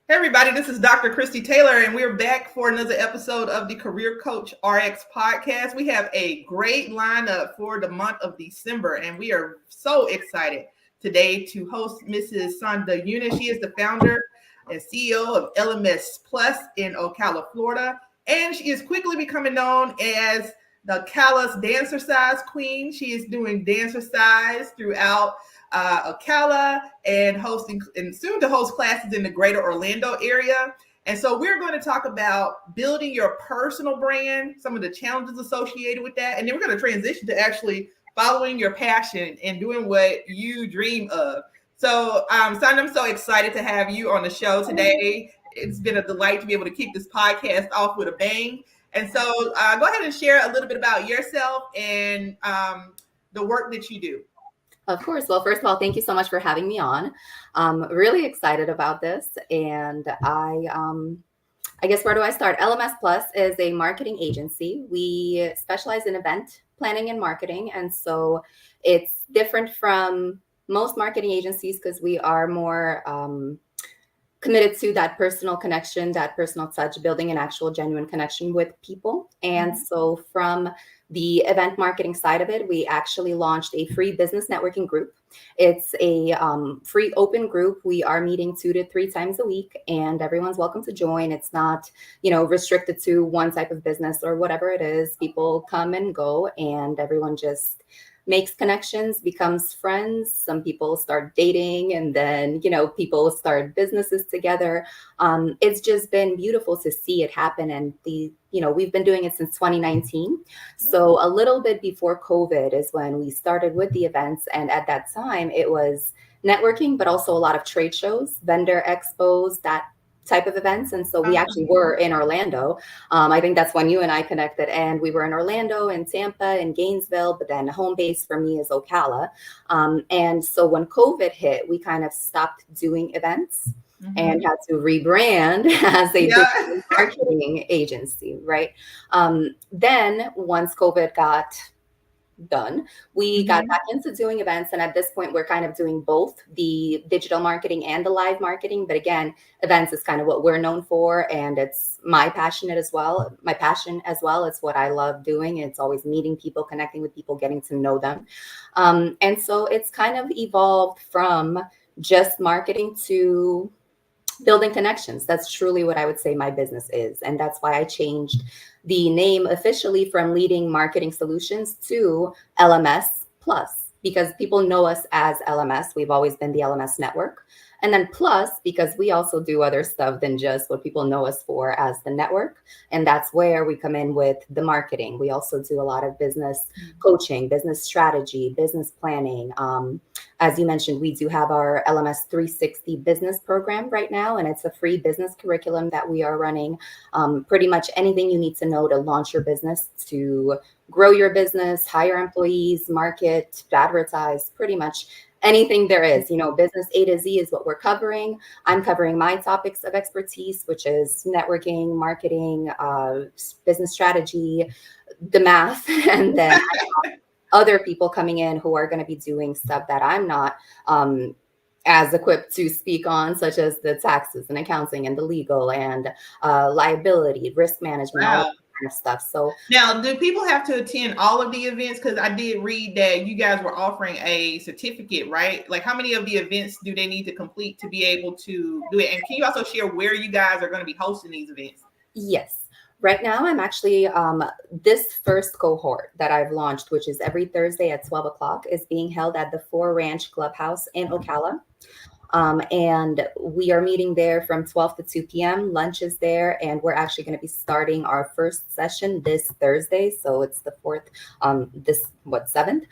Hey everybody, this is Dr. Christy Taylor, and we're back for another episode of the Career Coach RX podcast. We have a great lineup for the month of December, and we are so excited today to host Mrs. Sonda Eunus. She is the founder and CEO of LMS Plus in Ocala, Florida, and she is quickly becoming known as the Ocala's Dancercise Queen. She is doing Dancercise throughout Ocala and hosting and soon to host classes in the greater Orlando area. And so we're going to talk about building your personal brand, some of the challenges associated with that. And then we're going to transition to actually following your passion and doing what you dream of. So, Sonda, I'm so excited to have you on the show today. It's been a delight to be able to keep this podcast off with a bang. And so go ahead and share a little bit about yourself and the work that you do. Of course. Well, first of all, thank you so much for having me on. I'm really excited about this. And I guess where do I start? LMS Plus is a marketing agency. We specialize in event planning and marketing. And so it's different from most marketing agencies because we are more committed to that personal connection, that personal touch, building an actual genuine connection with people. And so from the event marketing side of it, we actually launched a free business networking group. It's a free open group. We are meeting 2 to 3 times a week, and everyone's welcome to join. It's not, restricted to one type of business or whatever it is. People come and go, and everyone just makes connections, becomes friends. Some people start dating, and then, people start businesses together. It's just been beautiful to see it happen. And we've been doing it since 2019. So a little bit before COVID is when we started with the events. And at that time, it was networking, but also a lot of trade shows, vendor expos, that type of events. And so we actually were in Orlando. I think that's when you and I connected, and we were in Orlando and Tampa and Gainesville, but then home base for me is Ocala. And so when COVID hit, we kind of stopped doing events and had to rebrand as a digital marketing agency, right? Then once COVID got done, we got back into doing events, and at this point we're kind of doing both the digital marketing and the live marketing. But again, events is kind of what we're known for, and it's my passion as well. It's what I love doing. It's always meeting people, connecting with people, getting to know them, and so it's kind of evolved from just marketing to building connections. That's truly what I would say my business is. And that's why I changed the name officially from Leading Marketing Solutions to LMS Plus, because people know us as LMS. We've always been the LMS network. And then Plus, because we also do other stuff than just what people know us for as the network. And that's where we come in with the marketing. We also do a lot of business coaching, business strategy, business planning. As you mentioned, we do have our LMS 360 business program right now, and it's a free business curriculum that we are running. Pretty much anything you need to know to launch your business, to grow your business, hire employees, market, advertise, pretty much anything there is, business A to Z is what we're covering. I'm covering my topics of expertise, which is networking, marketing, business strategy, the math, and then other people coming in who are going to be doing stuff that I'm not as equipped to speak on, such as the taxes and accounting and the legal and liability, risk management, all that kind of stuff. So now, do people have to attend all of the events? Because I did read that you guys were offering a certificate, right? Like, how many of the events do they need to complete to be able to do it? And can you also share where you guys are going to be hosting these events? Yes. Right now, I'm actually, this first cohort that I've launched, which is every Thursday at 12 o'clock, is being held at the 4 Ranch Clubhouse in Ocala. And we are meeting there from 12 to 2 p.m. Lunch is there, and we're actually going to be starting our first session this Thursday. So it's the 4th, 7th.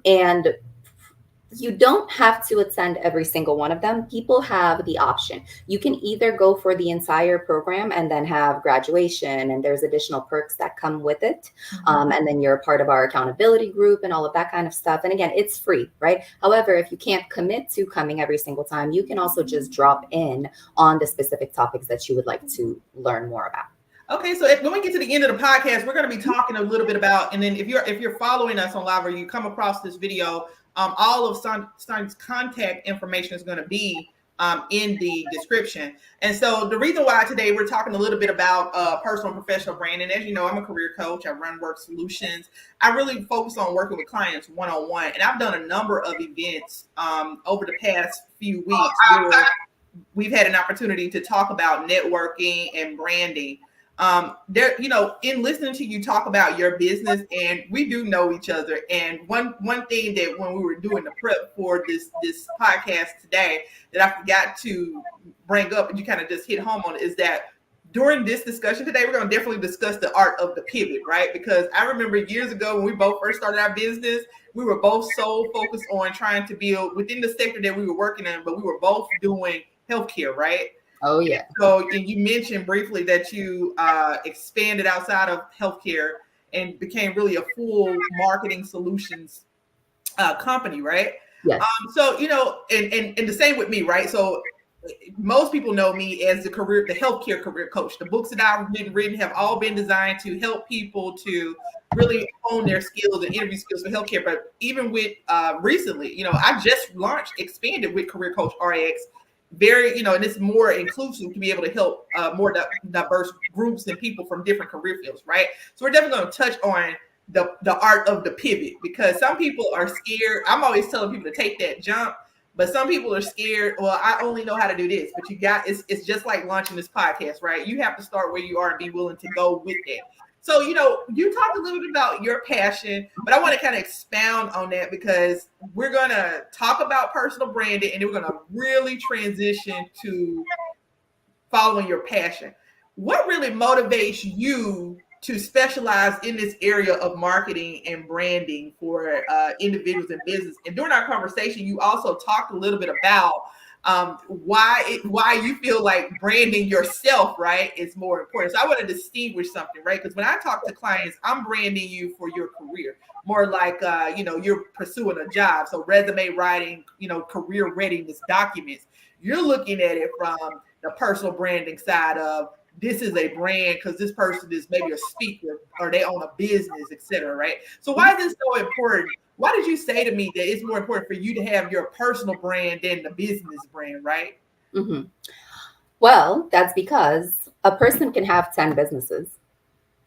And you don't have to attend every single one of them. People have the option. You can either go for the entire program and then have graduation, and there's additional perks that come with it. And then you're a part of our accountability group and all of that kind of stuff. And again, it's free, right? However, if you can't commit to coming every single time, you can also just drop in on the specific topics that you would like to learn more about. Okay, so when we get to the end of the podcast, we're going to be talking a little bit about, and then if you're following us on live or you come across this video, all of Sonda's contact information is going to be in the description. And so the reason why today we're talking a little bit about personal and professional branding, as you know, I'm a career coach. I run Work Solutions. I really focus on working with clients one-on-one. And I've done a number of events over the past few weeks where we've had an opportunity to talk about networking and branding. There, you know, in listening to you talk about your business, and we do know each other. And one thing that when we were doing the prep for this podcast today that I forgot to bring up, and you kind of just hit home on it, is that during this discussion today, we're going to definitely discuss the art of the pivot, right? Because I remember years ago when we both first started our business, we were both so focused on trying to build within the sector that we were working in, but we were both doing healthcare, right? Oh, yeah. So and you mentioned briefly that you expanded outside of healthcare and became really a full marketing solutions company, right? Yes. So, you know, and the same with me, right? So most people know me as the healthcare career coach. The books that I've been written have all been designed to help people to really hone their skills and interview skills for healthcare. But even with recently, you know, I just expanded with Career Coach RX. Very, you know, and it's more inclusive to be able to help more diverse groups and people from different career fields, right? So we're definitely going to touch on the art of the pivot, because some people are scared. I'm always telling people to take that jump, but some people are scared. Well, I only know how to do this, but it's just like launching this podcast, right? You have to start where you are and be willing to go with it. So, you know, you talked a little bit about your passion, but I want to kind of expound on that, because we're going to talk about personal branding and then we're going to really transition to following your passion. What really motivates you to specialize in this area of marketing and branding for individuals and business? And during our conversation, you also talked a little bit about why you feel like branding yourself, right, is more important. So I want to distinguish something, right? Because when I talk to clients, I'm branding you for your career, more like you know, you're pursuing a job. So resume writing, you know, career readiness documents. You're looking at it from the personal branding side of, this is a brand because this person is maybe a speaker or they own a business, etc. Right? So why is this so important? Why did you say to me that it's more important for you to have your personal brand than the business brand, right? Mm-hmm. Well, that's because a person can have 10 businesses,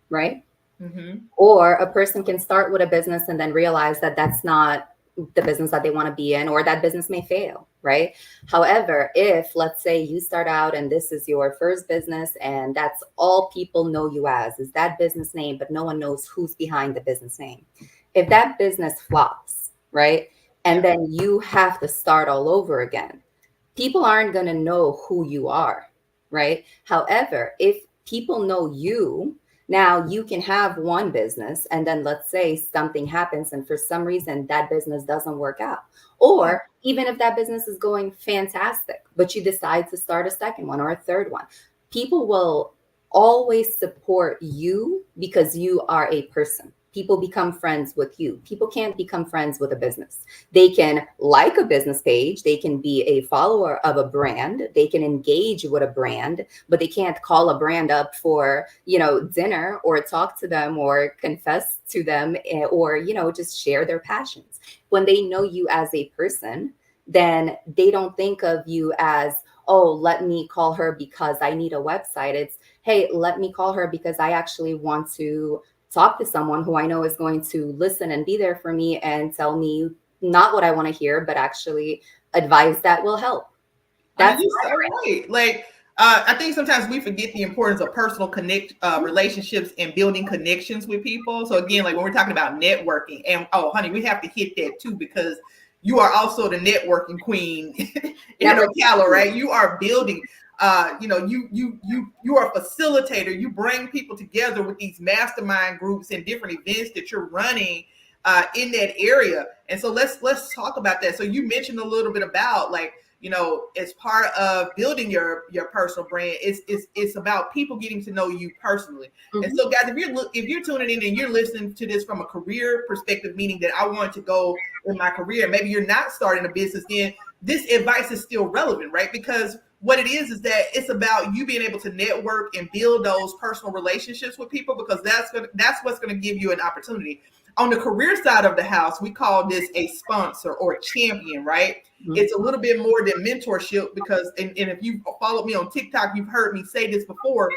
right? Mm-hmm. Or a person can start with a business and then realize that that's not the business that they want to be in, or that business may fail, right? However, if let's say you start out and this is your first business and that's all people know you as is that business name, but no one knows who's behind the business name. If that business flops, right? And then you have to start all over again, people aren't going to know who you are, right? However, if people know you, now you can have one business and then let's say something happens and for some reason that business doesn't work out. Or even if that business is going fantastic, but you decide to start a second one or a third one, people will always support you because you are a person. People become friends with you. People can't become friends with a business. They can like a business page. They can be a follower of a brand. They can engage with a brand, but they can't call a brand up for, you know, dinner or talk to them or confess to them or, you know, just share their passions. When they know you as a person, then they don't think of you as, oh, let me call her because I need a website. It's, hey, let me call her because I actually want to talk to someone who I know is going to listen and be there for me and tell me not what I want to hear, but actually advice that will help. That's so right. Like, I think sometimes we forget the importance of personal relationships and building connections with people. So again, like when we're talking about networking, and oh, honey, we have to hit that too, because you are also the networking queen in Ocala, right? You are building. You know, you are a facilitator. You bring people together with these mastermind groups and different events that you're running in that area. And so let's talk about that. So you mentioned a little bit about, like, you know, as part of building your personal brand, it's about people getting to know you personally. Mm-hmm. And so, guys, if you're tuning in and you're listening to this from a career perspective, meaning that I want to go in my career, maybe you're not starting a business, then this advice is still relevant, right? Because what it is that it's about you being able to network and build those personal relationships with people, because that's what's going to give you an opportunity. On the career side of the house, we call this a sponsor or a champion, right? Mm-hmm. It's a little bit more than mentorship because, and if you followed me on TikTok, you've heard me say this before.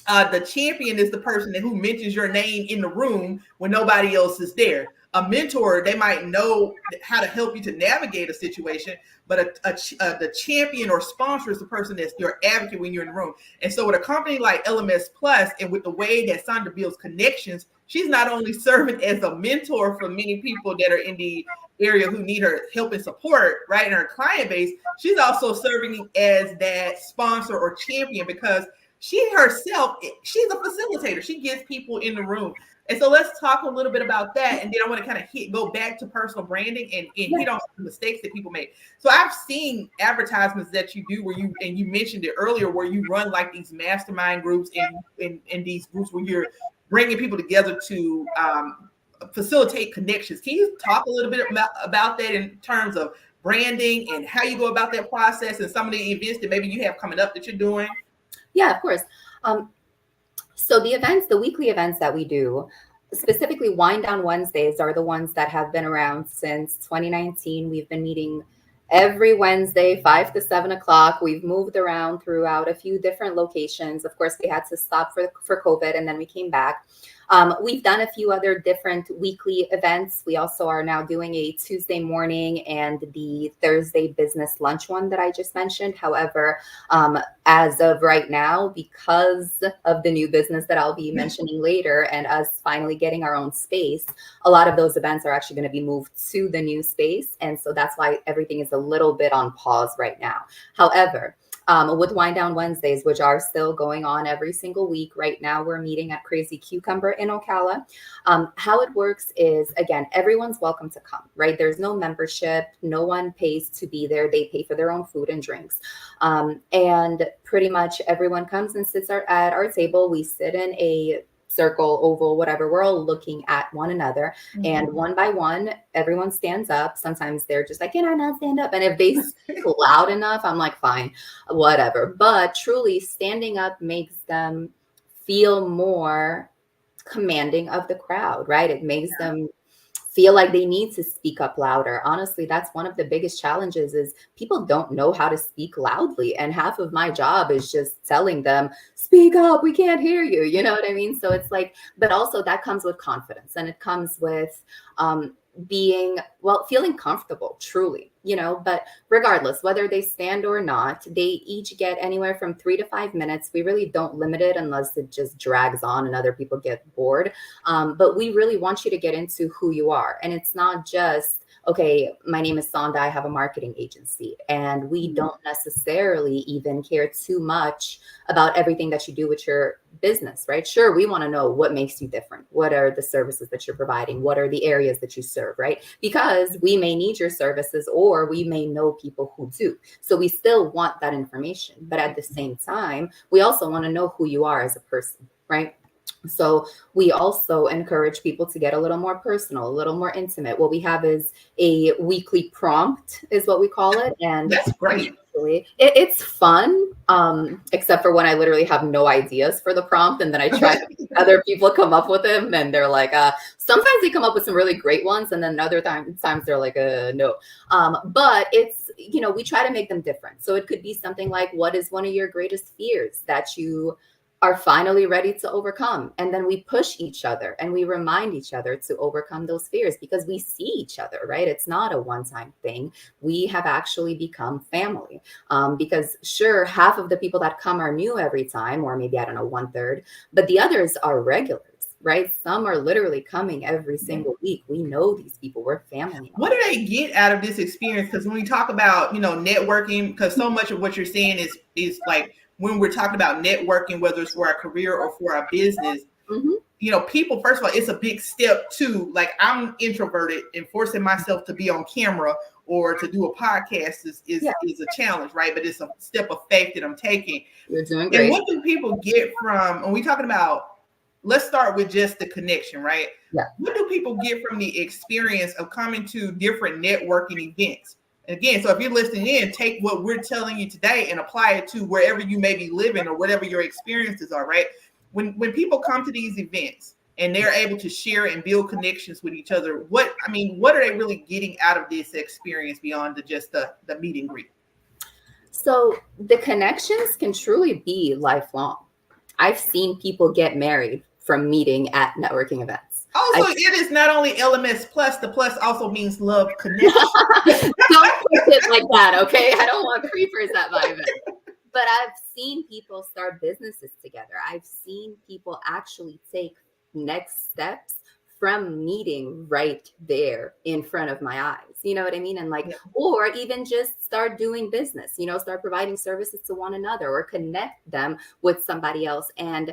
The champion is the person who mentions your name in the room when nobody else is there. A mentor, they might know how to help you to navigate a situation, but the champion or sponsor is the person that's your advocate when you're in the room. And so with a company like LMS Plus, and with the way that Sonda builds connections, she's not only serving as a mentor for many people that are in the area who need her help and support, right, in her client base, she's also serving as that sponsor or champion because she herself, she's a facilitator. She gets people in the room. And so let's talk a little bit about that. And then I want to kind of go back to personal branding and hit on some mistakes that people make. So I've seen advertisements that you do where you mentioned it earlier, where you run like these mastermind groups and these groups where you're bringing people together to facilitate connections. Can you talk a little bit about that in terms of branding and how you go about that process and some of the events that maybe you have coming up that you're doing? Yeah, of course. So the weekly events that we do, specifically Wind Down Wednesdays, are the ones that have been around since 2019. We've been meeting every Wednesday, 5 to 7 o'clock. We've moved around throughout a few different locations. Of course, we had to stop for COVID, and then we came back. We've done a few other different weekly events. We also are now doing a Tuesday morning and the Thursday business lunch one that I just mentioned. However, as of right now, because of the new business that I'll be mentioning later and us finally getting our own space, a lot of those events are actually going to be moved to the new space. And so that's why everything is a little bit on pause right now. However, with Wind Down Wednesdays, which are still going on every single week. Right now, we're meeting at Crazy Cucumber in Ocala. How it works is, again, everyone's welcome to come, right? There's no membership. No one pays to be there. They pay for their own food and drinks. And pretty much everyone comes and sits at our table. We sit in a circle, oval, whatever. We're all looking at one another. Mm-hmm. And one by one, everyone stands up. Sometimes they're just like, can I not stand up? And if they speak loud enough, I'm like, fine, whatever. But truly, standing up makes them feel more commanding of the crowd, right? It makes them feel like they need to speak up louder. Honestly, that's one of the biggest challenges is people don't know how to speak loudly. And half of my job is just telling them, speak up, we can't hear you. You know what I mean? So it's like, but also that comes with confidence, and it comes with feeling comfortable, truly, but regardless, whether they stand or not, they each get anywhere from 3 to 5 minutes. We really don't limit it unless it just drags on and other people get bored. But we really want you to get into who you are. And it's not just, okay, my name is Sonda, I have a marketing agency, and we don't necessarily even care too much about everything that you do with your business, right? Sure, we want to know what makes you different. What are the services that you're providing? What are the areas that you serve, right? Because we may need your services or we may know people who do. So we still want that information. But at the same time, we also want to know who you are as a person, right? So we also encourage people to get a little more personal, a little more intimate. What we have is a weekly prompt is what we call it. And that's great. It's fun, except for when I literally have no ideas for the prompt. And then I try to make other people come up with them. And they're like, sometimes they come up with some really great ones. And then other times they're like, no. But it's, we try to make them different. So it could be something like, what is one of your greatest fears that you are finally ready to overcome? And then we push each other and we remind each other to overcome those fears because we see each other, right? It's not a one-time thing. We have actually become family because sure, half of the people that come are new every time, or maybe, I don't know, 1/3, but the others are regulars, right? Some are literally coming every single week. We know these people. We're family. What do they get out of this experience? Because when we talk about, networking, because so much of what you're saying is like, when we're talking about networking, whether it's for our career or for our business, people, first of all, it's a big step too. Like, I'm introverted, and forcing myself to be on camera or to do a podcast is a challenge, right? But it's a step of faith that I'm taking. You're doing great. And what do people get from, when we talking about, let's start with just the connection, right? Yeah. What do people get from the experience of coming to different networking events? Again, so if you're listening in, take what we're telling you today and apply it to wherever you may be living or whatever your experiences are, right? When people come to these events, and they're able to share and build connections with each other. What are they really getting out of this experience beyond just the meet and greet? So the connections can truly be lifelong. I've seen people get married from meeting at networking events. Also, it is not only LMS plus, the plus also means love connection. Don't put it like that, okay? I don't want creepers at my event. But I've seen people start businesses together. I've seen people actually take next steps from meeting right there in front of my eyes. You know what I mean? And or even just start doing business, start providing services to one another or connect them with somebody else. And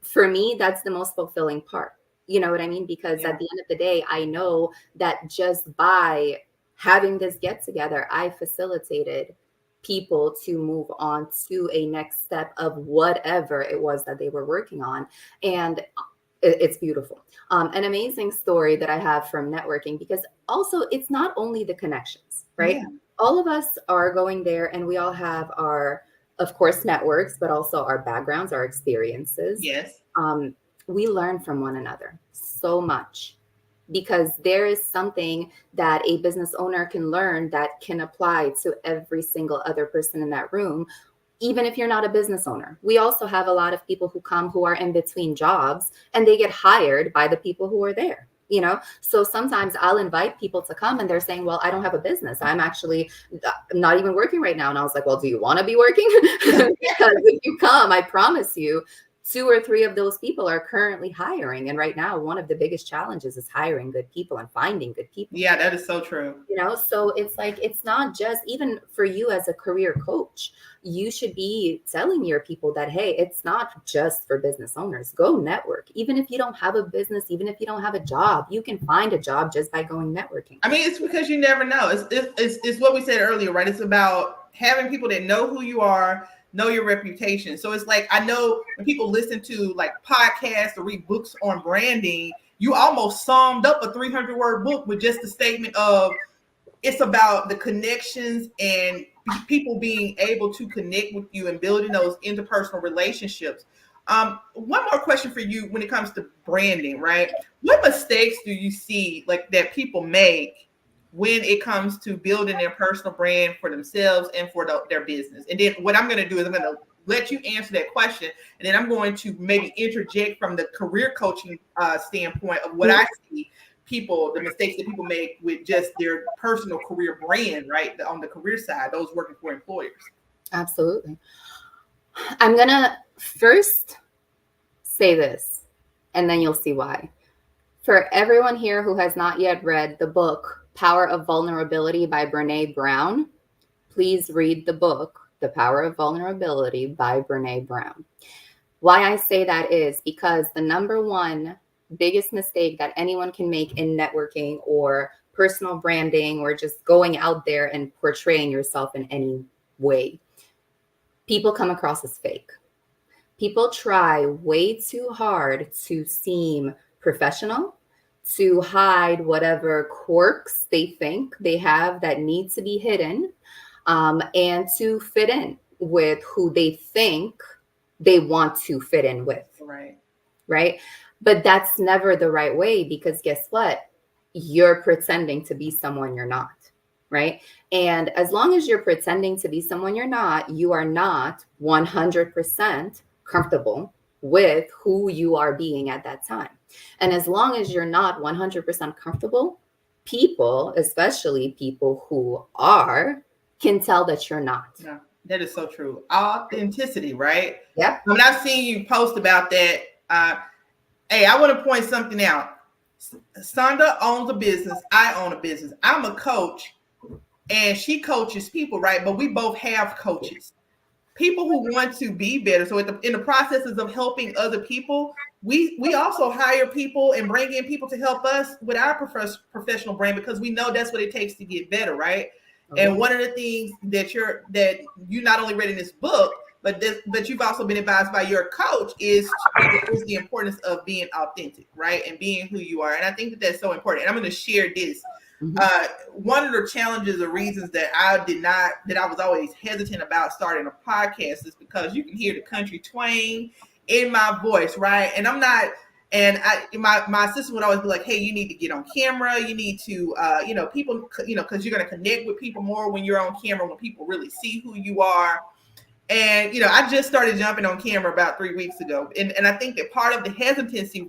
for me, that's the most fulfilling part. You know what I mean? Because at the end of the day, I know that just by having this get together, I facilitated people to move on to a next step of whatever it was that they were working on. And it's beautiful. An amazing story that I have from networking, because also it's not only the connections, right? Yeah. All of us are going there and we all have our, of course, networks, but also our backgrounds, our experiences. Yes. We learn from one another so much, because there is something that a business owner can learn that can apply to every single other person in that room, even if you're not a business owner. We also have a lot of people who come who are in between jobs and they get hired by the people who are there. So sometimes I'll invite people to come and they're saying, well, I don't have a business. I'm actually not even working right now. And I was like, well, do you want to be working? Because if you come, I promise you, 2 or 3 of those people are currently hiring. And right now, one of the biggest challenges is hiring good people and finding good people. Yeah, that is so true. So it's like, it's not just, even for you as a career coach, you should be telling your people that, hey, it's not just for business owners. Go network. Even if you don't have a business, even if you don't have a job, you can find a job just by going networking. I mean, it's because you never know. It's what we said earlier, right? It's about having people that know who you are, know your reputation. So it's like, I know when people listen to like podcasts or read books on branding, you almost summed up a 300-word book with just the statement of, it's about the connections and people being able to connect with you and building those interpersonal relationships. One more question for you when it comes to branding, right? What mistakes do you see like that people make when it comes to building their personal brand for themselves and for their business? And then what I'm going to do is I'm going to let you answer that question. And then I'm going to maybe interject from the career coaching standpoint of what I see the mistakes that people make with just their personal career brand, right? On the career side, those working for employers. Absolutely. I'm going to first say this, and then you'll see why. For everyone here who has not yet read the book, Power of Vulnerability by Brené Brown, please read the book, The Power of Vulnerability by Brené Brown. Why I say that is because the number one biggest mistake that anyone can make in networking or personal branding or just going out there and portraying yourself in any way, people come across as fake. People try way too hard to seem professional, to hide whatever quirks they think they have that need to be hidden, and to fit in with who they think they want to fit in with. Right. But that's never the right way, because guess what? You're pretending to be someone you're not. Right. And as long as you're pretending to be someone you're not, you are not 100% comfortable with who you are being at that time. And as long as you're not 100% comfortable, people, especially people who are, can tell that you're not. Yeah, that is so true. Authenticity, right? Yeah. When I've seen you post about that, hey, I want to point something out. Sonda owns a business. I own a business. I'm a coach, and she coaches people, right? But we both have coaches. People who want to be better. So in the processes of helping other people, we also hire people and bring in people to help us with our professional brand, because we know that's what it takes to get better, right? Okay. And one of the things that you not only read in this book, but you've also been advised by your coach is the importance of being authentic, right? And being who you are. And I think that's so important. And I'm going to share this. One of the challenges or reasons that I was always hesitant about starting a podcast is because you can hear the country twang in my voice, right? And I'm not, And my assistant would always be like, hey, you need to get on camera. You need to, people, because you're going to connect with people more when you're on camera, when people really see who you are. And, I just started jumping on camera about 3 weeks ago. And I think that part of the hesitancy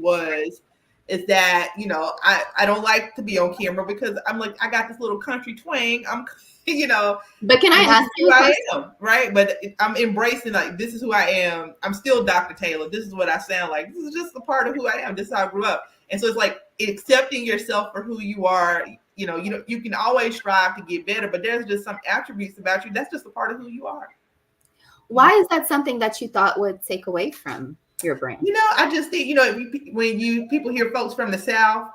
is that, I don't like to be on camera because I'm like, I got this little country twang. I'm, But can I ask you who I am, right? But I'm embracing, like, this is who I am. I'm still Dr. Taylor. This is what I sound like. This is just a part of who I am. This is how I grew up. And so it's like accepting yourself for who you are. You can always strive to get better, but there's just some attributes about you. That's just a part of who you are. Why is that something that you thought would take away from your brand? I just think, when people hear folks from the South,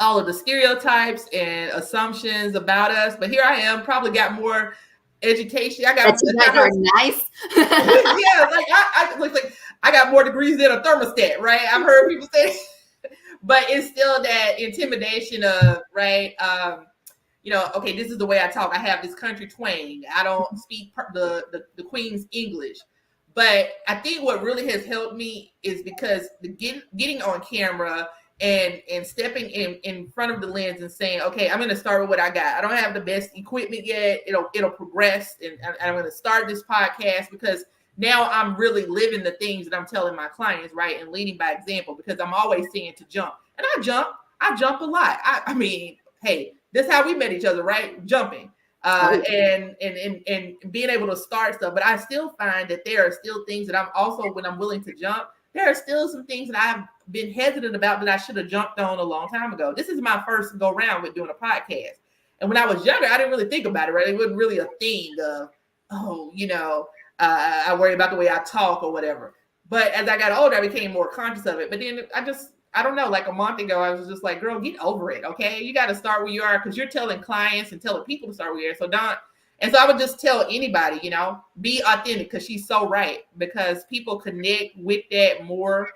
all of the stereotypes and assumptions about us, but here I am, probably got more education. I got you guys are nice. Yeah, like I got more degrees than a thermostat, right? I've heard people say, but it's still that intimidation of, right? Okay, this is the way I talk. I have this country twang. I don't speak the Queen's English. But I think what really has helped me is because getting on camera and stepping in front of the lens and saying, okay, I'm going to start with what I got. I don't have the best equipment yet. It'll progress. And I'm going to start this podcast because now I'm really living the things that I'm telling my clients, right? And leading by example, because I'm always saying to jump. And I jump a lot. I mean, hey, that's how we met each other, right? Jumping. And being able to start stuff. But I still find that there are still things that I'm also, when I'm willing to jump, there are still some things that I've been hesitant about that I should have jumped on a long time ago. This is my first go round with doing a podcast. And when I was younger, I didn't really think about it, right? It wasn't really a thing of, I worry about the way I talk or whatever. But as I got older, I became more conscious of it. But then I don't know, like a month ago, I was just like, girl, get over it, okay? You got to start where you are because you're telling clients and telling people to start where you are. So I would just tell anybody, be authentic, because she's so right, because people connect with that more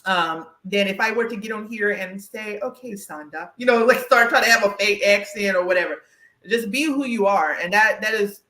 than if I were to get on here and say, okay, Sonda, like start trying to have a fake accent or whatever. Just be who you are. And that is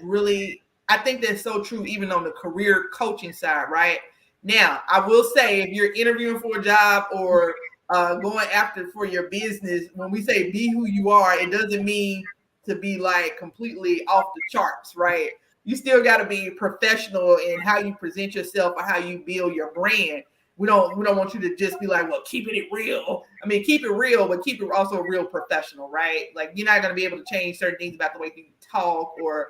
really, I think that's so true, even on the career coaching side, right? Now, I will say, if you're interviewing for a job or going after for your business, when we say be who you are, it doesn't mean to be like completely off the charts, right? You still got to be professional in how you present yourself or how you build your brand. We don't want you to just be like, well, keeping it real. I mean, keep it real, but keep it also real professional, right? Like, you're not going to be able to change certain things about the way you talk or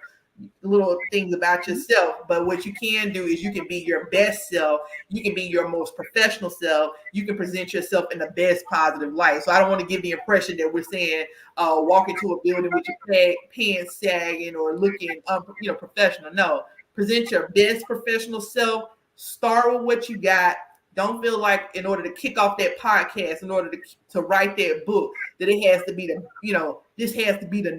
little things about yourself, but what you can do is you can be your best self. You can be your most professional self. You can present yourself in the best positive light. So I don't want to give the impression that we're saying walk into a building with your pants sagging or looking professional. No, present your best professional self. Start with what you got. Don't feel like in order to kick off that podcast, in order to write that book, that it has to be this has to be the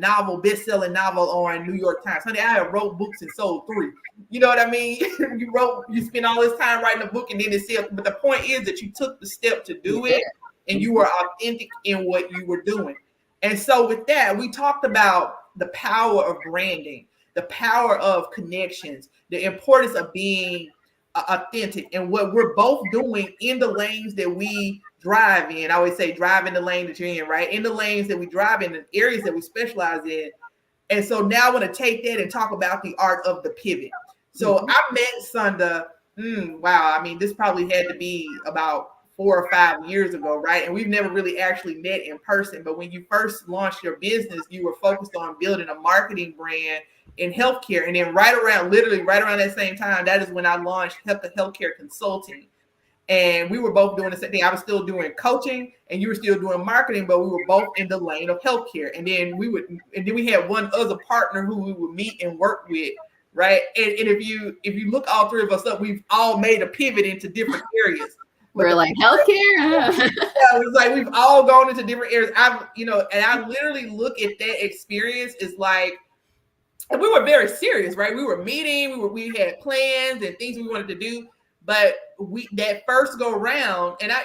best-selling novel on New York Times. Honey, I have wrote books and sold 3. You know what I mean? You spend all this time writing a book and then it sells. But the point is that you took the step to do it and you were authentic in what you were doing. And so with that, we talked about the power of branding, the power of connections, the importance of being authentic, and what we're both doing in the lanes that we drive in. I always say drive in the lane that you're in, right? In the lanes that we drive in, the areas that we specialize in. And so now I want to take that and talk about the art of the pivot. So I met Sonda, wow, I mean, this probably had to be about 4 or 5 years ago, right? And we've never really actually met in person. But when you first launched your business, you were focused on building a marketing brand in healthcare. And then literally right around that same time, that is when I launched healthcare consulting. And we were both doing the same thing. I was still doing coaching and you were still doing marketing, but we were both in the lane of healthcare. And then we had one other partner who we would meet and work with, right? And if you look all 3 of us up, we've all made a pivot into different areas. We're like healthcare. Yeah, it was like we've all gone into different areas. And I literally look at that experience as like, and we were very serious, right? We were meeting, we had plans and things we wanted to do. But that first go round, and I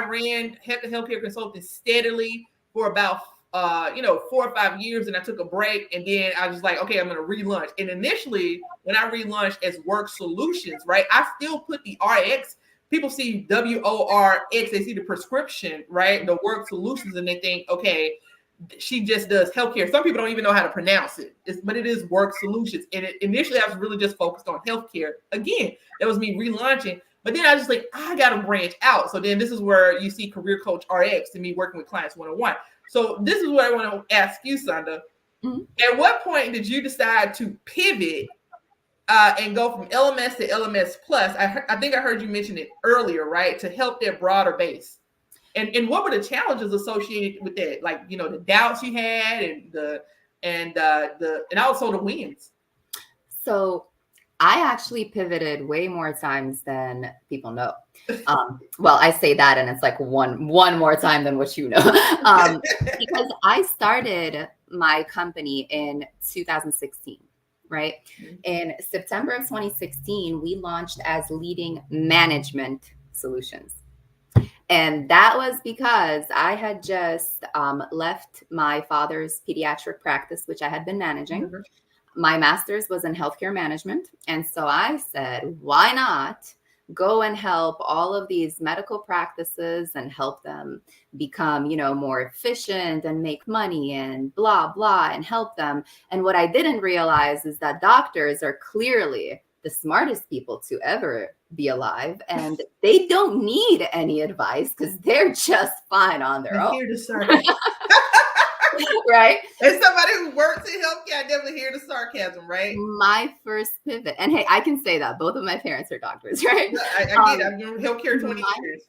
ran healthcare consulting steadily for about 4 or 5 years, and I took a break, and then I was like, okay, I'm going to relaunch. And initially, when I relaunched as Work Solutions, right, I still put the RX people see WORX, they see the prescription, right? The work solutions, and they think, okay, she just does healthcare. Some people don't even know how to pronounce it, but it is work solutions. And initially, I was really just focused on healthcare. Again, that was me relaunching. But then I was just like, I got to branch out. So then this is where you see Career Coach RX and me working with clients one-on-one. So this is what I want to ask you, Sonda. At what point did you decide to pivot and go from LMS to LMS Plus? I think I heard you mention it earlier, right? To help their broader base. And what were the challenges associated with that? Like, you know, the doubts you had and also the wins. So I actually pivoted way more times than people know. Well, I say that and it's like one more time than what you know. Because I started my company in 2016, right? In September of 2016, we launched as Leading Management Solutions. And that was because I had just left my father's pediatric practice, which I had been managing. My master's was in healthcare management. And so I said, why not go and help all of these medical practices and help them become, you know, more efficient and make money and blah, blah, and help them. And what I didn't realize is that doctors are clearly the smartest people to ever be alive, and they don't need any advice because they're just fine on their own. Hear the sarcasm. Right? As somebody who works in healthcare, I definitely hear the sarcasm, right? My first pivot, and hey, I can say that both of my parents are doctors, right? I get it. I've been in healthcare 20 years.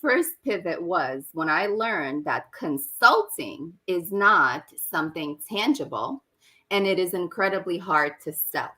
First pivot was when I learned that consulting is not something tangible and it is incredibly hard to sell,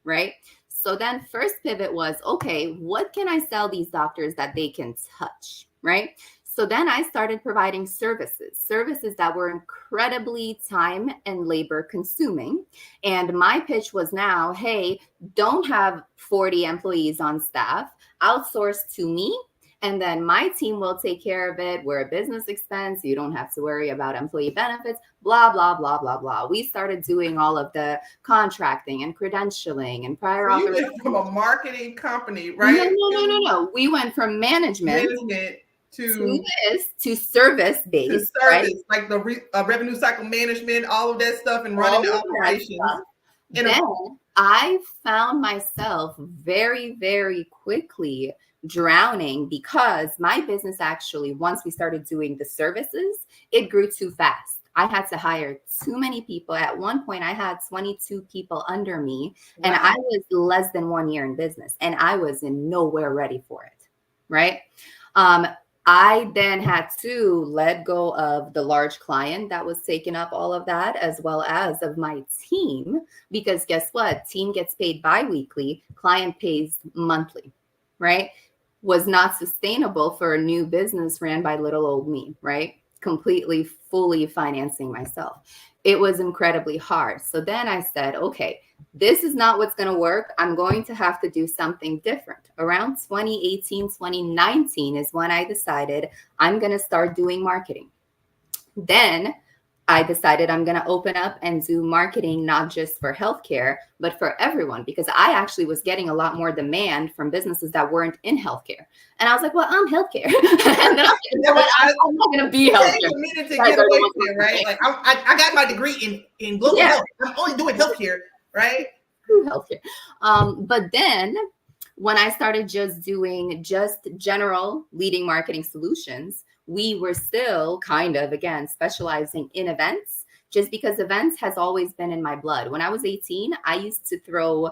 right? So then first pivot was, okay, what can I sell these doctors that they can touch, right? So then I started providing services that were incredibly time and labor consuming. And my pitch was now, hey, don't have 40 employees on staff, outsource to me. And then my team will take care of it. We're a business expense. You don't have to worry about employee benefits, blah, blah, blah, blah, blah. We started doing all of the contracting and credentialing and prior authorization. You went from a marketing company, right? No. We went from management to service-based. To service, right? Like the revenue cycle management, all of that stuff, and running the operations. Then I found myself very, very quickly drowning because my business actually, once we started doing the services, it grew too fast. I had to hire too many people. At one point, I had 22 people under me, and I was less than 1 year in business, and I was in nowhere ready for it, right? I then had to let go of the large client that was taking up all of that, as well as of my team, because guess what? Team gets paid bi-weekly, client pays monthly, right? Was not sustainable for a new business ran by little old me, right? Completely, fully financing myself. It was incredibly hard. So then I said, okay, this is not what's going to work. I'm going to have to do something different. Around 2018, 2019 is when I decided I'm going to start doing marketing. Then I decided I'm going to open up and do marketing, not just for healthcare, but for everyone, because I actually was getting a lot more demand from businesses that weren't in healthcare. And I was like, well, I'm healthcare. And then I'm not going to be healthcare. Committed to get away from it, right? Like I got my degree in global health. I'm only doing healthcare, right? Healthcare. But then when I started just doing just general leading marketing solutions, we were still kind of, again, specializing in events, just because events has always been in my blood. When I was 18, I used to throw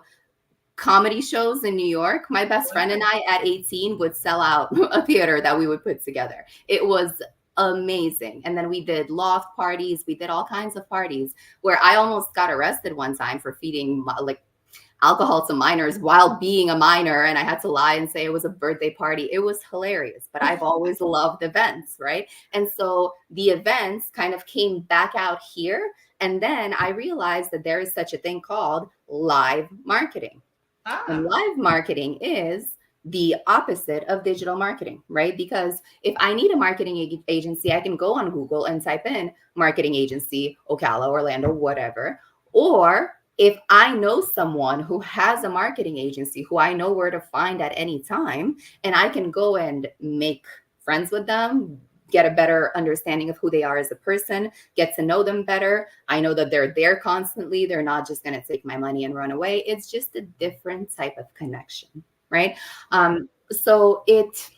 comedy shows in New York. My best friend and I at 18 would sell out a theater that we would put together. It was amazing. And then we did loft parties. We did all kinds of parties where I almost got arrested one time for feeding like alcohol to minors while being a minor. And I had to lie and say it was a birthday party. It was hilarious, but I've always loved events, right? And so the events kind of came back out here. And then I realized that there is such a thing called live marketing. And live marketing is the opposite of digital marketing, right? Because if I need a marketing agency, I can go on Google and type in marketing agency, Ocala, Orlando, whatever. Or if I know someone who has a marketing agency who I know where to find at any time, and I can go and make friends with them, get a better understanding of who they are as a person, get to know them better. I know that they're there constantly. They're not just going to take my money and run away. It's just a different type of connection, right? So it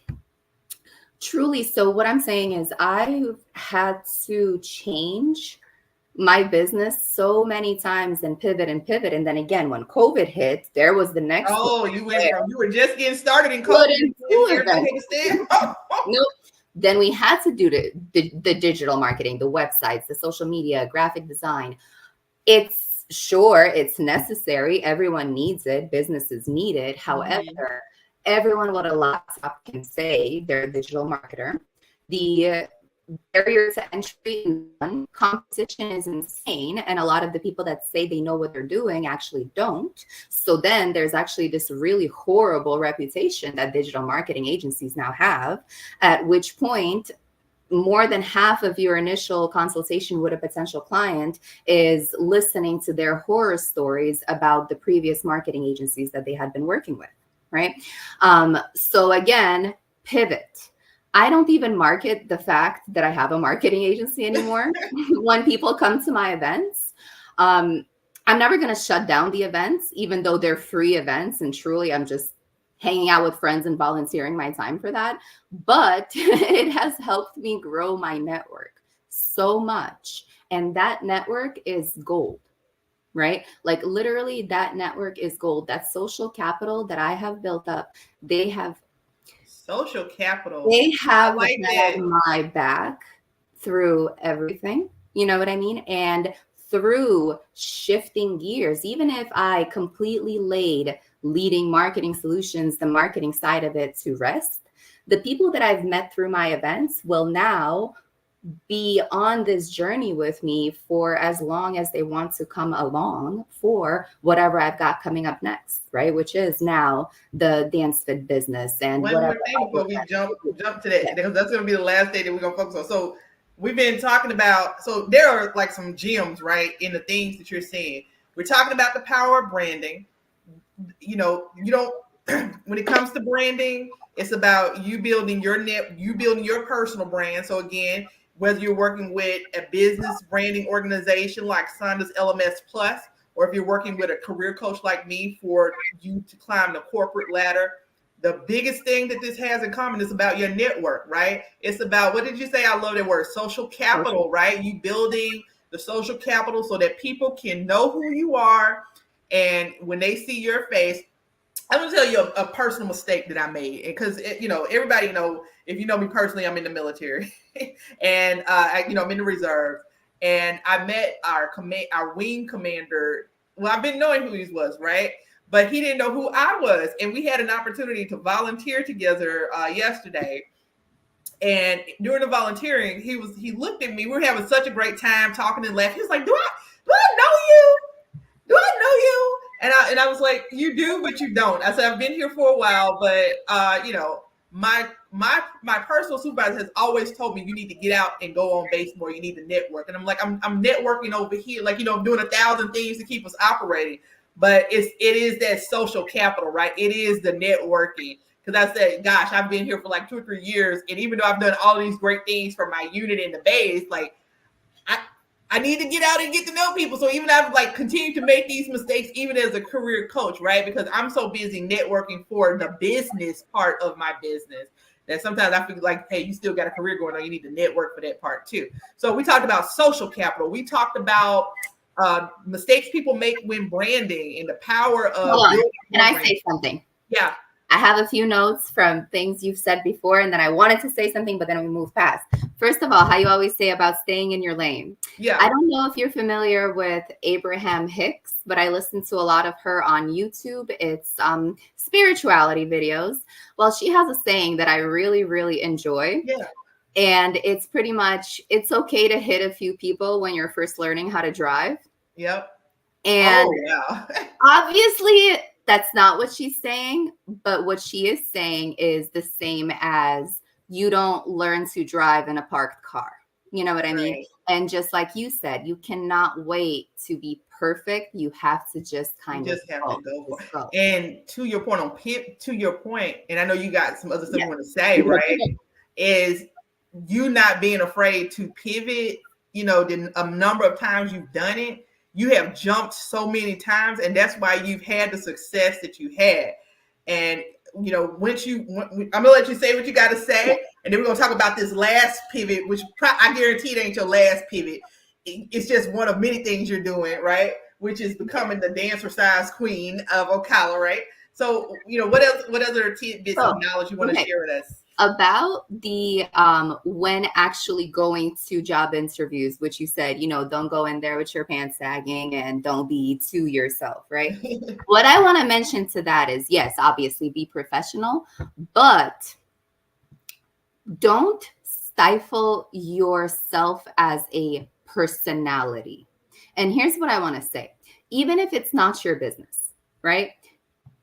truly, so what I'm saying is I've had to change my business so many times and pivot. And then again, when COVID hit, there was the next. Oh, you were just getting started in COVID. Nope. Then we had to do the digital marketing, the websites, the social media, graphic design. It's necessary. Everyone needs it. Businesses need it. However, everyone with a laptop can say they're a digital marketer. The barrier to entry and competition is insane. And a lot of the people that say they know what they're doing actually don't. So then there's actually this really horrible reputation that digital marketing agencies now have, at which point more than half of your initial consultation with a potential client is listening to their horror stories about the previous marketing agencies that they had been working with, right? So again, pivot. I don't even market the fact that I have a marketing agency anymore. When people come to my events, I'm never going to shut down the events, even though they're free events. And truly, I'm just hanging out with friends and volunteering my time for that. But it has helped me grow my network so much. And that network is gold, right? Like literally that network is gold. That social capital that I have built up, they have social capital. They have my back through everything. You know what I mean? And through shifting gears, even if I completely laid leading marketing solutions, the marketing side of it to rest, the people that I've met through my events will now be on this journey with me for as long as they want to come along for whatever I've got coming up next, right? Which is now the DanceFit business and one whatever. More thing before we jump to that, because that's going to be the last thing that we're going to focus on. So we've been talking about, so there are like some gems, right, in the things that you're saying. We're talking about the power of branding. You know, you don't, when it comes to branding, it's about you building your personal brand. So again, whether you're working with a business branding organization like Sonda's LMS Plus, or if you're working with a career coach like me for you to climb the corporate ladder, the biggest thing that this has in common is about your network, right? It's about, what did you say? I love that word, social capital, right? You building the social capital so that people can know who you are. And when they see your face, I'm going to tell you a personal mistake that I made, because everybody if you know me personally, I'm in the military and I'm in the reserve, and I met our wing commander. Well, I've been knowing who he was, right? But he didn't know who I was, and we had an opportunity to volunteer together yesterday. And during the volunteering, he looked at me. We were having such a great time talking and laughing. He was like, "Do I know you? Do I know you?" And I was like, "You do, but you don't." I said, "I've been here for a while, but my personal supervisor has always told me you need to get out and go on base more. You need to network." And I'm like, I'm networking over here, like I'm doing 1,000 things to keep us operating. But it is that social capital, right? It is the networking. Because I said, gosh, I've been here for like 2 or 3 years, and even though I've done all these great things for my unit in the base, like I need to get out and get to know people. So even I've like continued to make these mistakes, even as a career coach, right? Because I'm so busy networking for the business part of my business that sometimes I feel like, hey, you still got a career going on. You need to network for that part too. So we talked about social capital. We talked about mistakes people make when branding and the power of. Hold on. Can I say something? Yeah. I have a few notes from things you've said before, and then I wanted to say something, but then we moved past. First of all, how you always say about staying in your lane. Yeah. I don't know if you're familiar with Abraham Hicks, but I listen to a lot of her on YouTube. It's spirituality videos. Well, she has a saying that I really, really enjoy. Yeah. And it's pretty much, it's okay to hit a few people when you're first learning how to drive. Yep. And obviously that's not what she's saying, but what she is saying is the same as you don't learn to drive in a parked car. You know what I mean? And just like you said, you cannot wait to be perfect. You have to just kind of go for it. go. And to your point and I know you got some other stuff you want to say, right? Is you not being afraid to pivot, a number of times you've done it, you have jumped so many times, and that's why you've had the success that you had. And I'm gonna let you say what you got to say, and then we're gonna talk about this last pivot, which I guarantee it ain't your last pivot. It's just one of many things you're doing, right? Which is becoming the dancer size queen of Ocala, right? So, what other tidbits of knowledge you want to share with us? About the when actually going to job interviews, which you said, don't go in there with your pants sagging and don't be to yourself, right? What I want to mention to that is, yes, obviously be professional, but don't stifle yourself as a personality. And here's what I want to say. Even if it's not your business, right?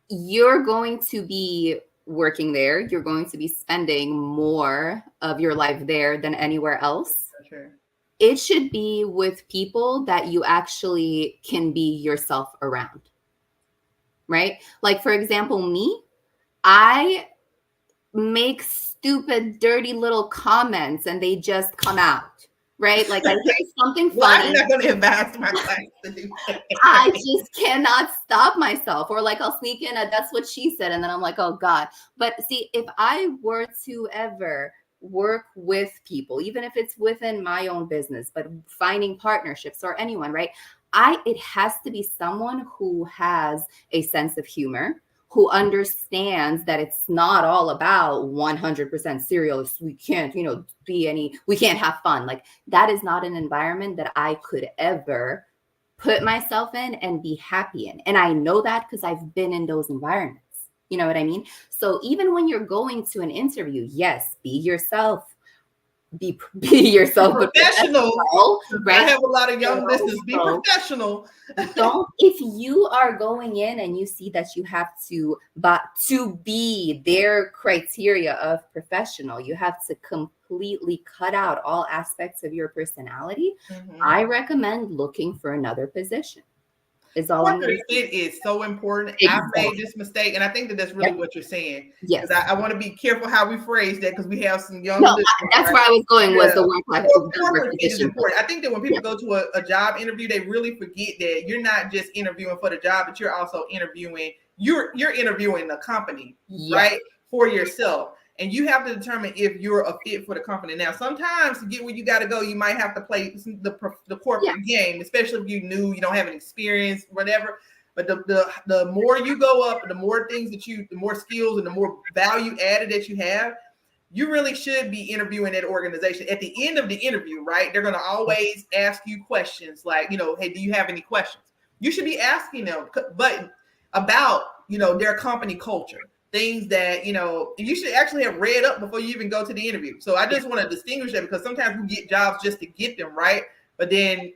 You're going to be working there. You're going to be spending more of your life there than anywhere else. Sure. It should be with people that you actually can be yourself around, right? Like, for example, me, I make stupid, dirty little comments and they just come out. Right? Like I hear something funny. Well, I'm not going to embarrass my class to do that. I just cannot stop myself. Or like I'll sneak in that's what she said. And then I'm like, oh God. But see, if I were to ever work with people, even if it's within my own business, but finding partnerships or anyone, right? It has to be someone who has a sense of humor, who understands that it's not all about 100% serious. We can't, we can't have fun. Like that is not an environment that I could ever put myself in and be happy in. And I know that because I've been in those environments. You know what I mean? So even when you're going to an interview, yes, be yourself. Be yourself, professional, right? I have a lot of young listeners. Be professional. If you are going in and you see that you have to be their criteria of professional, you have to completely cut out all aspects of your personality. Mm-hmm. I recommend looking for another position. Is all I'm going to say. It is so important. Exactly. I made this mistake, and I think that's really what you're saying. Yes, I want to be careful how we phrase that because we have some young. That's where I was going. Was the work is important. I think that when people go to a job interview, they really forget that you're not just interviewing for the job, but you're also interviewing. You're interviewing the company, right, for yourself. And you have to determine if you're a fit for the company. Now, sometimes to get where you got to go, you might have to play the corporate game, especially if you don't have an experience, whatever. But the more you go up, the more things the more skills and the more value added that you have, you really should be interviewing that organization. At the end of the interview, right, they're going to always ask you questions like, hey, do you have any questions? You should be asking them, but about, their company culture. Things that, you should actually have read up before you even go to the interview. So I just want to distinguish that because sometimes we get jobs just to get them, right? But then,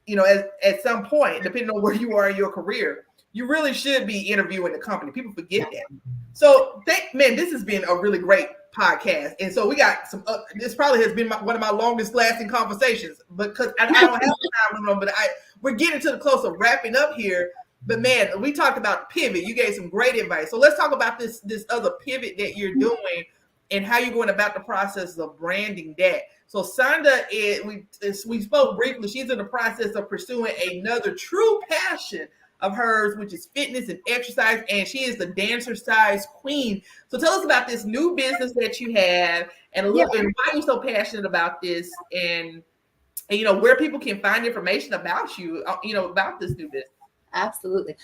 at some point, depending on where you are in your career, you really should be interviewing the company. People forget that. So, this has been a really great podcast. And so we got some, this probably has been one of my longest lasting conversations because I don't have time, but we're getting to the close of wrapping up here. But man, we talked about pivot. You gave some great advice. So let's talk about this other pivot that you're doing and how you're going about the process of branding that. So Sonda, we spoke briefly. She's in the process of pursuing another true passion of hers, which is fitness and exercise, and she is the dancer size queen. So tell us about this new business that you have and a little bit why you're so passionate about this and where people can find information about you, about this new business. Absolutely.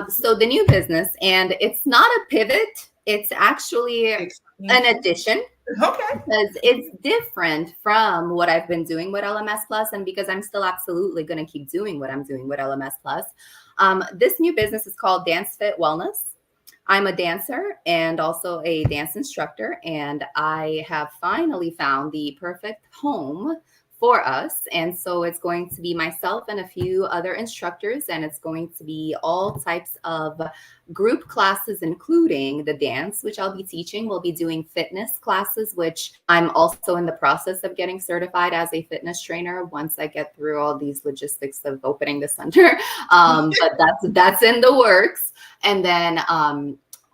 So the new business, and it's not a pivot. It's actually an addition. Okay. Because it's different from what I've been doing with LMS Plus, and because I'm still absolutely going to keep doing what I'm doing with LMS Plus. This new business is called DanceFit Wellness. I'm a dancer and also a dance instructor, and I have finally found the perfect home for us. And so it's going to be myself and a few other instructors, and it's going to be all types of group classes, including the dance, which I'll be teaching. We'll be doing fitness classes, which I'm also in the process of getting certified as a fitness trainer once I get through all these logistics of opening the center. But that's in the works. And then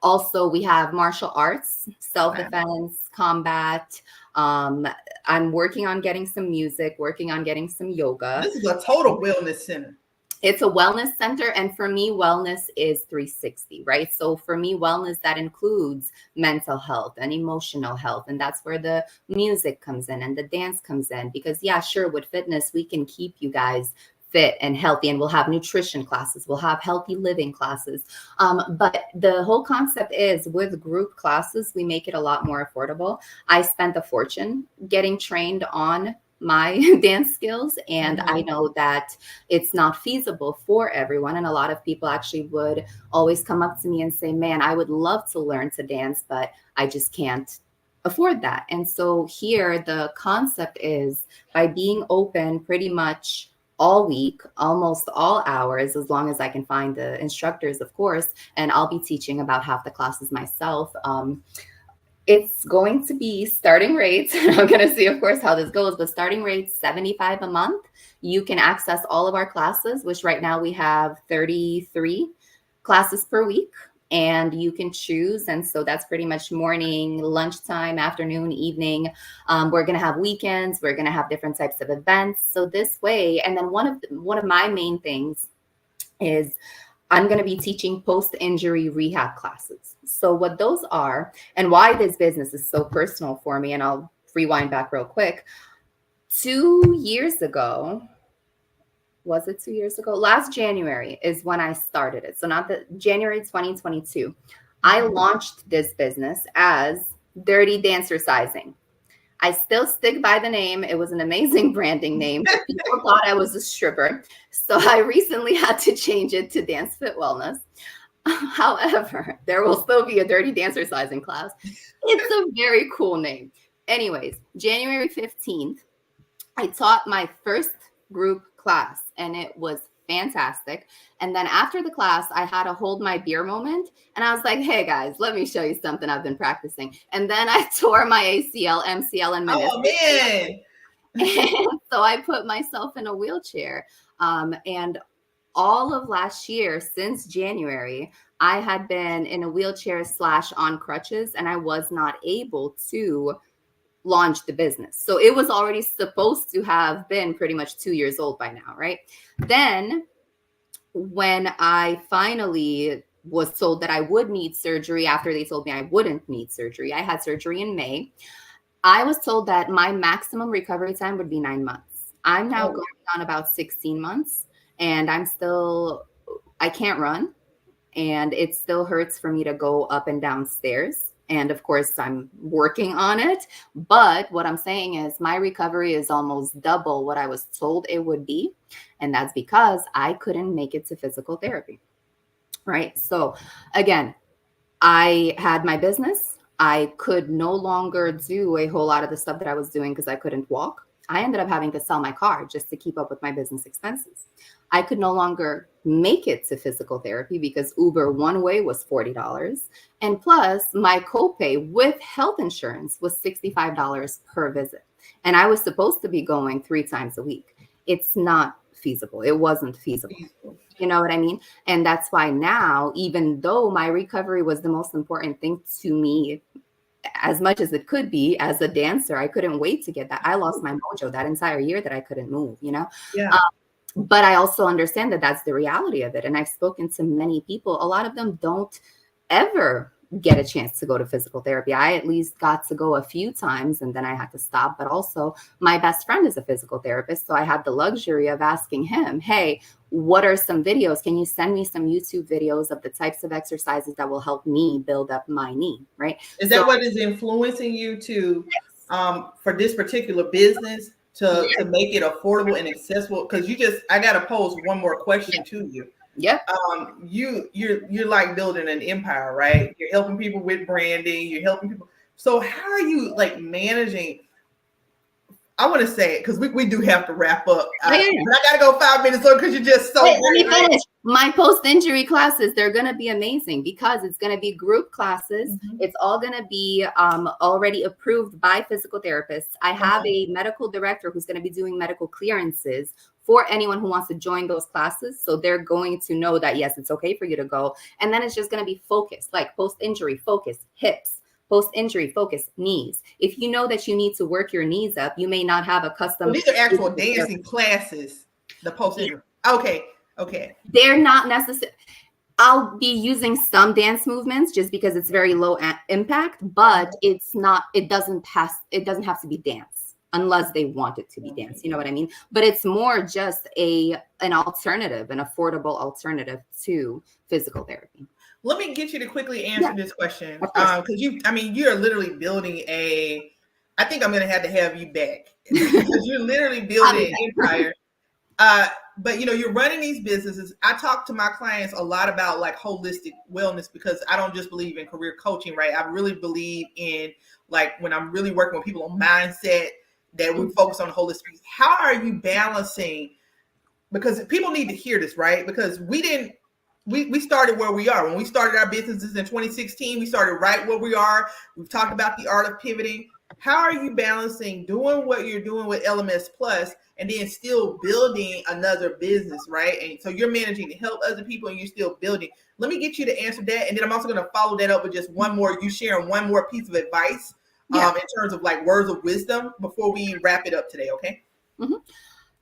also we have martial arts, self-defense, combat. I'm working on getting some music, working on getting some yoga. This is a total wellness center. It's a wellness center. And for me, wellness is 360, right? So for me, wellness, that includes mental health and emotional health. And that's where the music comes in and the dance comes in. Because yeah, sure, with fitness, we can keep you guys fit and healthy, and we'll have nutrition classes, we'll have healthy living classes. But the whole concept is, with group classes, we make it a lot more affordable. I spent a fortune getting trained on my dance skills, and I know that it's not feasible for everyone. And a lot of people actually would always come up to me and say, man, I would love to learn to dance, but I just can't afford that. And so here the concept is, by being open pretty much all week, almost all hours, as long as I can find the instructors, of course, and I'll be teaching about half the classes myself. It's going to be starting rates. I'm going to see, of course, how this goes, but starting rates $75 a month. You can access all of our classes, which right now we have 33 classes per week, and you can choose. And so that's pretty much morning, lunchtime, afternoon, evening. We're going to have weekends. We're going to have different types of events. So this way, and then one of my main things is, I'm going to be teaching post-injury rehab classes. So what those are, and why this business is so personal for me, and I'll rewind back real quick. 2 years ago, was it 2 years ago? Last January is when I started it. So not the January 2022. I launched this business as Dirty Dancercising. I still stick by the name. It was an amazing branding name. People thought I was a stripper. So I recently had to change it to DanceFit Wellness. However, there will still be a Dirty Dancercising class. It's a very cool name. Anyways, January 15th, I taught my first group class, and it was fantastic. And then after the class, I had a hold my beer moment, and I was like, hey guys, let me show you something I've been practicing. And then I tore my ACL, MCL, and meniscus. Oh man. And so I put myself in a wheelchair. And all of last year, since January, I had been in a wheelchair / on crutches, and I was not able to launch the business. So it was already supposed to have been pretty much 2 years old by now, right? Then when I finally was told that I would need surgery, after they told me I wouldn't need surgery, I had surgery in May. I was told that my maximum recovery time would be 9 months. I'm now going on about 16 months, and I can't run, and it still hurts for me to go up and down stairs. And of course, I'm working on it. But what I'm saying is, my recovery is almost double what I was told it would be. And that's because I couldn't make it to physical therapy. Right. So again, I had my business. I could no longer do a whole lot of the stuff that I was doing because I couldn't walk. I ended up having to sell my car just to keep up with my business expenses. I could no longer make it to physical therapy because Uber one way was $40. And plus, my copay with health insurance was $65 per visit. And I was supposed to be going 3 times a week. It's not feasible. It wasn't feasible. You know what I mean? And that's why now, even though my recovery was the most important thing to me, as much as it could be as a dancer, I couldn't wait to get that. I lost my mojo that entire year that I couldn't move, you know? Yeah. But I also understand that that's the reality of it. And I've spoken to many people. A lot of them don't ever get a chance to go to physical therapy. I at least got to go a few times, and then I had to stop. But also, my best friend is a physical therapist. So I had the luxury of asking him, hey, what are some videos? Can you send me some YouTube videos of the types of exercises that will help me build up my knee, right? Is that what is influencing you to, for this particular business, to make it affordable and accessible? Because I got to pose one more question to you. Yep. You're like building an empire, right? You're helping people with branding. You're helping people. So how are you like managing? I want to say it because we do have to wrap up. Yeah. But I got to go 5 minutes on because you're just so Wait, let me great. finish. My post-injury classes, they're going to be amazing because it's going to be group classes. Mm-hmm. It's all going to be already approved by physical therapists. I have a medical director who's going to be doing medical clearances for anyone who wants to join those classes. So they're going to know that, yes, it's okay for you to go. And then it's just going to be focused, like post-injury focus, hips. Post-injury focus, knees. If you know that you need to work your knees up, you may not have a custom. So these are actual dancing classes, the post-injury. Okay. They're not necessary. I'll be using some dance movements just because it's very low impact, but it's not, it doesn't have to be dance unless they want it to be dance. You know what I mean? But it's more just an alternative, an affordable alternative to physical therapy. Let me get you to quickly answer this question. Because you're literally building I think I'm going to have you back because you're literally building an empire. But you're running these businesses. I talk to my clients a lot about like holistic wellness because I don't just believe in career coaching, right? I really believe in like when I'm really working with people on mindset that we focus on the holistic piece. How are you balancing? Because people need to hear this, right? Because we started where we are. When we started our businesses in 2016, we started right where we are. We've talked about the art of pivoting. How are you balancing doing what you're doing with LMS Plus and then still building another business, right? And so you're managing to help other people and you're still building. Let me get you to answer that. And then I'm also going to follow that up with just you sharing one more piece of advice in terms of like words of wisdom before we wrap it up today, okay? Mm-hmm.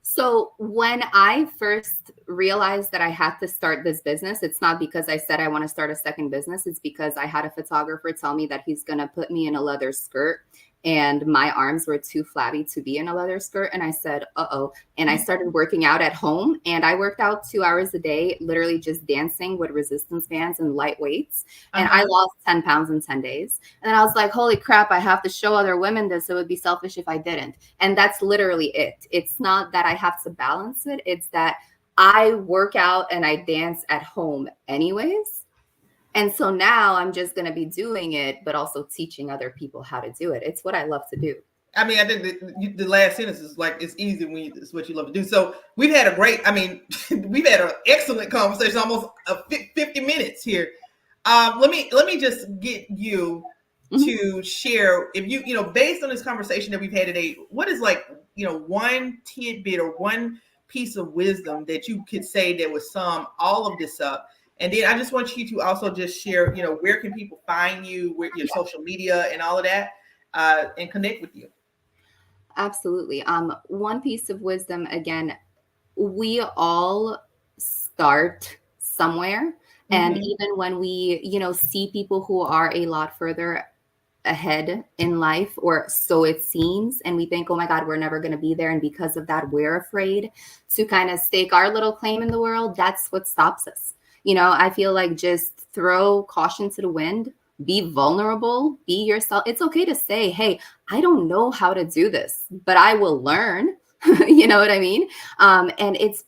So when I first realized that I had to start this business, it's not because I said I want to start a second business. It's because I had a photographer tell me that he's going to put me in a leather skirt and my arms were too flabby to be in a leather skirt. And I said, uh-oh. And I started working out at home and I worked out 2 hours a day, literally just dancing with resistance bands and light weights. And I lost 10 pounds in 10 days. And I was like, holy crap, I have to show other women this. It would be selfish if I didn't. And that's literally it. It's not that I have to balance it. It's that I work out and I dance at home anyways. And so now I'm just going to be doing it, but also teaching other people how to do it. It's what I love to do. I mean, I think the last sentence is like, it's easy when it's what you love to do. So we've had we've had an excellent conversation, almost 50 minutes here. Let me just get you to share, if you based on this conversation that we've had today, what is like, one tidbit or one piece of wisdom that you could say that would sum all of this up? And then I just want you to also just share, where can people find you, where your social media and all of that, and connect with you. Absolutely. One piece of wisdom, again, we all start somewhere. And even when we, see people who are a lot further ahead in life, or so it seems, and we think, oh my God, we're never going to be there. And because of that, we're afraid to kind of stake our little claim in the world. That's what stops us. I feel like just throw caution to the wind, be vulnerable, be yourself. It's okay to say, hey, I don't know how to do this, but I will learn. You know what I mean? And it's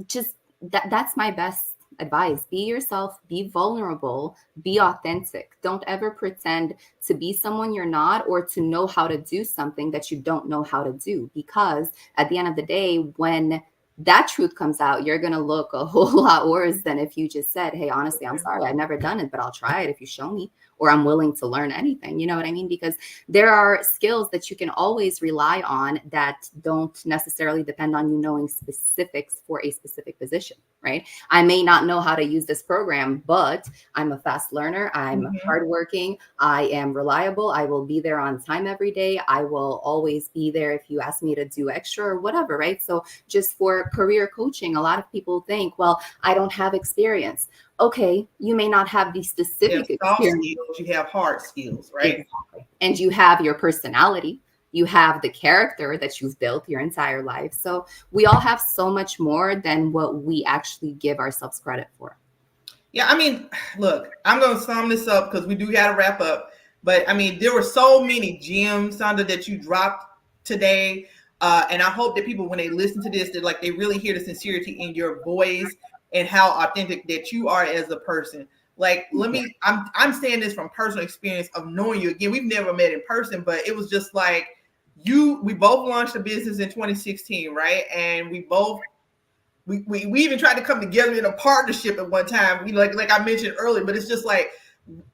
just that's my best advice. Be yourself, be vulnerable, be authentic. Don't ever pretend to be someone you're not or to know how to do something that you don't know how to do. Because at the end of the day, when that truth comes out, you're going to look a whole lot worse than if you just said, hey, honestly, I'm sorry, I've never done it, but I'll try it if you show me, or I'm willing to learn anything. You know what I mean? Because there are skills that you can always rely on that don't necessarily depend on you knowing specifics for a specific position, right? I may not know how to use this program, but I'm a fast learner. I'm hardworking. I am reliable. I will be there on time every day. I will always be there if you ask me to do extra or whatever, right? So just for career coaching, a lot of people think, well, I don't have experience. Okay, you may not have the specific experience. Skills, you have hard skills, right? Exactly. And you have your personality. You have the character that you've built your entire life. So we all have so much more than what we actually give ourselves credit for. Yeah, I mean, look, I'm going to sum this up because we do got to wrap up. But I mean, there were so many gems, Sonda, that you dropped today. And I hope that people, when they listen to this, that like they really hear the sincerity in your voice and how authentic that you are as a person. Like, I'm saying this from personal experience of knowing you. Again, we've never met in person, but it was just like we both launched a business in 2016, right? And we even tried to come together in a partnership at one time. We like I mentioned earlier, but it's just like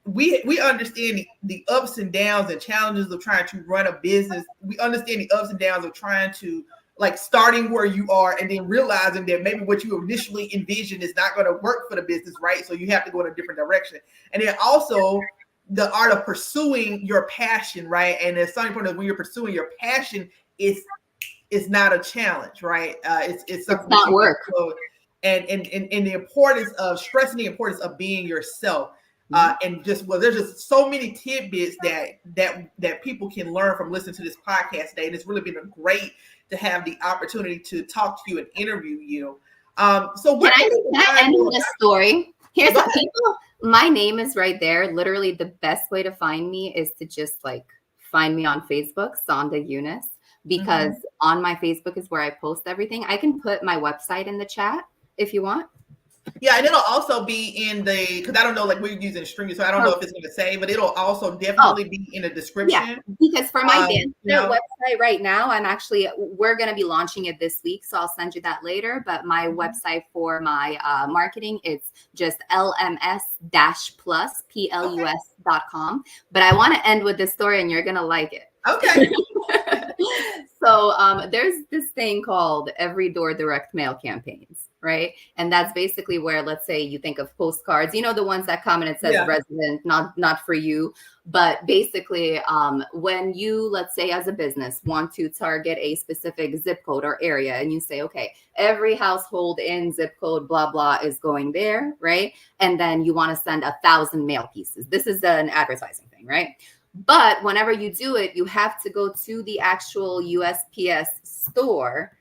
we understand the ups and downs and challenges of trying to run a business. We understand the ups and downs of trying to like starting where you are and then realizing that maybe what you initially envisioned is not going to work for the business, right? So you have to go in a different direction. And then also the art of pursuing your passion, right? And the starting point of when you're pursuing your passion is not a challenge, right? It's something it's not work. And the importance of stressing the importance of being yourself. And just there's just so many tidbits that people can learn from listening to this podcast today. And it's really been great to have the opportunity to talk to you and interview you. So what can I end with a story? Here's what people. My name is right there. Literally, the best way to find me is to just like find me on Facebook, Sonda Eunus, because on my Facebook is where I post everything. I can put my website in the chat if you want. Yeah, and it'll also be in because I don't know, like we're using Stream, so I don't know if it's going to say, but it'll also definitely be in the description. Yeah, because for my DanceFit website right now, we're going to be launching it this week, so I'll send you that later. But my website for my marketing, it's just lms-plus.plus.com. But I want to end with this story, and you're going to like it. Okay. So there's this thing called Every Door Direct Mail campaigns, right? And that's basically where, let's say you think of postcards, you know, the ones that come and it says resident, not for you. But basically, when you, let's say as a business, want to target a specific zip code or area, and you say, okay, every household in zip code, blah, blah, is going there, right? And then you want to send 1,000 mail pieces. This is an advertising thing, right? But whenever you do it, you have to go to the actual USPS store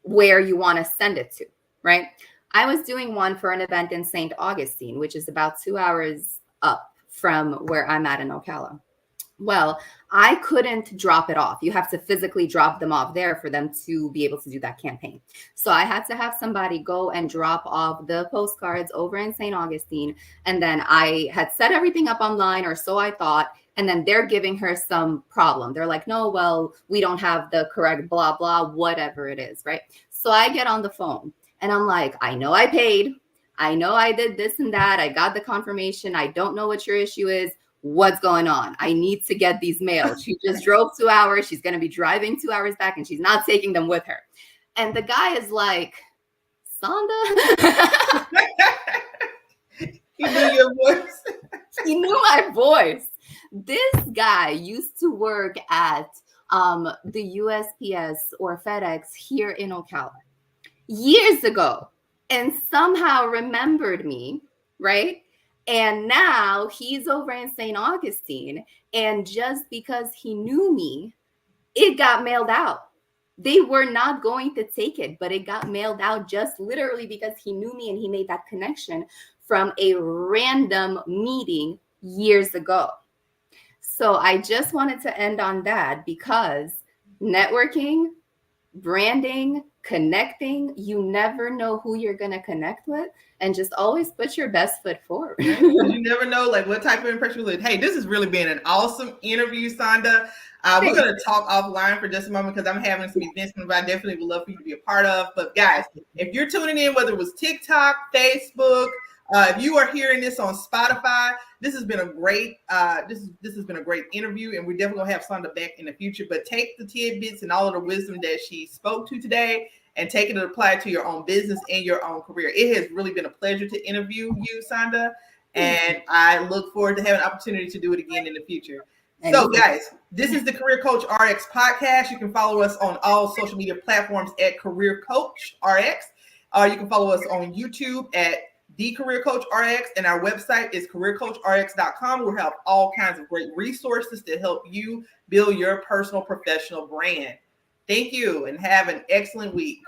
where you want to send it to, right? I was doing one for an event in St. Augustine, which is about 2 hours up from where I'm at in Ocala. Well, I couldn't drop it off. You have to physically drop them off there for them to be able to do that campaign. So I had to have somebody go and drop off the postcards over in St. Augustine. And then I had set everything up online, or so I thought. And then they're giving her some problem. They're like, no, well, we don't have the correct blah, blah, whatever it is, right? So I get on the phone and I'm like, I know I paid. I know I did this and that. I got the confirmation. I don't know what your issue is. What's going on? I need to get these mailed. She just drove 2 hours. She's going to be driving 2 hours back and she's not taking them with her. And the guy is like, Sonda? He knew your voice. He knew my voice. This guy used to work at the USPS or FedEx here in Ocala years ago and somehow remembered me, right? And now he's over in St. Augustine. And just because he knew me, it got mailed out. They were not going to take it, but it got mailed out just literally because he knew me and he made that connection from a random meeting years ago. So I just wanted to end on that because networking, branding, connecting, you never know who you're going to connect with, and just always put your best foot forward. You never know like what type of impression you leave. Hey, this has really been an awesome interview, Sonda. We're going to talk offline for just a moment because I'm having some events that I definitely would love for you to be a part of. But guys, if you're tuning in, whether it was TikTok, Facebook, if you are hearing this on Spotify, this has been a great this has been a great interview, and we're definitely gonna have Sonda back in the future. But take the tidbits and all of the wisdom that she spoke to today and take it and apply it to your own business and your own career. It has really been a pleasure to interview you, Sonda, and I look forward to having an opportunity to do it again in the future. So guys, this is the Career Coach RX podcast. You can follow us on all social media platforms at Career Coach RX. You can follow us on YouTube at The Career Coach RX, and our website is careercoachrx.com. We'll have all kinds of great resources to help you build your personal professional brand. Thank you and have an excellent week.